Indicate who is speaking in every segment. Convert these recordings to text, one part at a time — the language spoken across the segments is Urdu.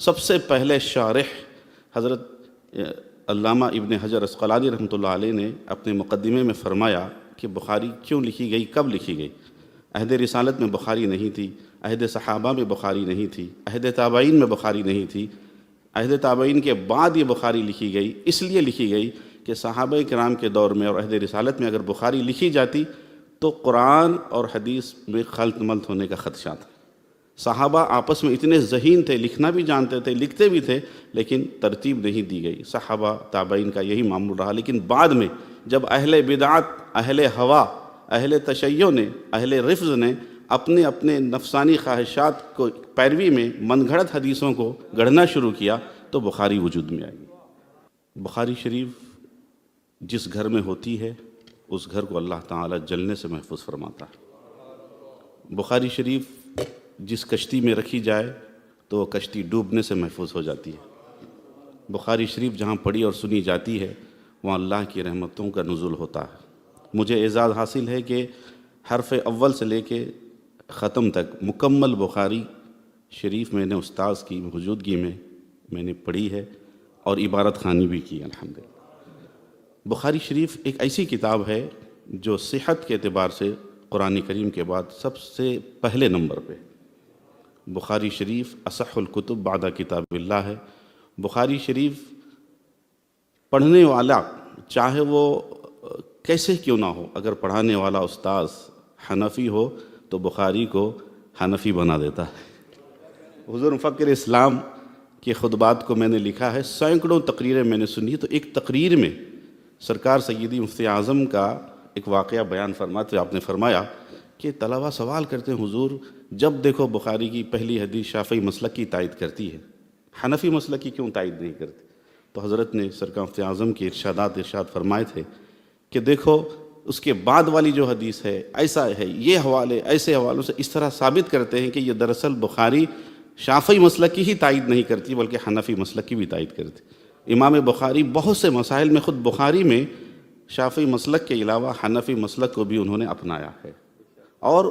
Speaker 1: سب سے پہلے شارح حضرت علامہ ابن حجر عسقلانی رحمۃ اللہ علیہ نے اپنے مقدمے میں فرمایا کہ بخاری کیوں لکھی گئی، کب لکھی گئی۔ عہد رسالت میں بخاری نہیں تھی، عہد صحابہ میں بخاری نہیں تھی، عہد تابعین میں بخاری نہیں تھی، عہد تابعین کے بعد یہ بخاری لکھی گئی۔ اس لیے لکھی گئی کہ صحابہ کرام کے دور میں اور عہد رسالت میں اگر بخاری لکھی جاتی تو قرآن اور حدیث میں خلط ملط ہونے کا خدشہ تھا۔ صحابہ آپس میں اتنے ذہین تھے، لکھنا بھی جانتے تھے، لکھتے بھی تھے، لیکن ترتیب نہیں دی گئی۔ صحابہ تابعین کا یہی معمول رہا، لیکن بعد میں جب اہل بدعت، اہل ہوا، اہل تشیع نے، اہل رفض نے اپنے اپنے نفسانی خواہشات کو پیروی میں من گھڑت حدیثوں کو گڑھنا شروع کیا تو بخاری وجود میں آئی۔ بخاری شریف جس گھر میں ہوتی ہے اس گھر کو اللہ تعالیٰ جلنے سے محفوظ فرماتا ہے۔ بخاری شریف جس کشتی میں رکھی جائے تو وہ کشتی ڈوبنے سے محفوظ ہو جاتی ہے۔ بخاری شریف جہاں پڑھی اور سنی جاتی ہے وہاں اللہ کی رحمتوں کا نزول ہوتا ہے۔ مجھے اعزاز حاصل ہے کہ حرف اول سے لے کے ختم تک مکمل بخاری شریف میں نے استاذ کی موجودگی میں نے پڑھی ہے اور عبارت خوانی بھی کی الحمدللہ۔ بخاری شریف ایک ایسی کتاب ہے جو صحت کے اعتبار سے قرآن کریم کے بعد سب سے پہلے نمبر پہ۔ بخاری شریف اصح الکتب بعد کتاب اللہ ہے۔ بخاری شریف پڑھنے والا چاہے وہ کیسے کیوں نہ ہو، اگر پڑھانے والا استاذ حنفی ہو تو بخاری کو حنفی بنا دیتا ہے۔ حضور مفکر اسلام کے خطبات کو میں نے لکھا ہے، سینکڑوں تقریریں میں نے سنی، تو ایک تقریر میں سرکار سیدی مفتی اعظم کا ایک واقعہ بیان فرماتے آپ نے فرمایا کہ طلبہ سوال کرتے ہیں حضور جب دیکھو بخاری کی پہلی حدیث شافعی مسلک کی تائید کرتی ہے، حنفی مسلک کی کیوں تائید نہیں کرتی؟ تو حضرت نے سرکار مفتی اعظم کی ارشاد فرمائے تھے کہ دیکھو اس کے بعد والی جو حدیث ہے ایسا ہے، یہ حوالے ایسے حوالوں سے اس طرح ثابت کرتے ہیں کہ یہ دراصل بخاری شافعی مسلک کی ہی تائید نہیں کرتی بلکہ حنفی مسلک کی بھی تائید کرتی۔ امام بخاری بہت سے مسائل میں، خود بخاری میں شافعی مسلک کے علاوہ حنفی مسلک کو بھی انہوں نے اپنایا ہے، اور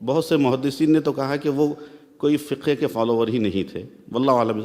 Speaker 1: بہت سے محدثین نے تو کہا کہ وہ کوئی فقہ کے فالوور ہی نہیں تھے، واللہ اعلم۔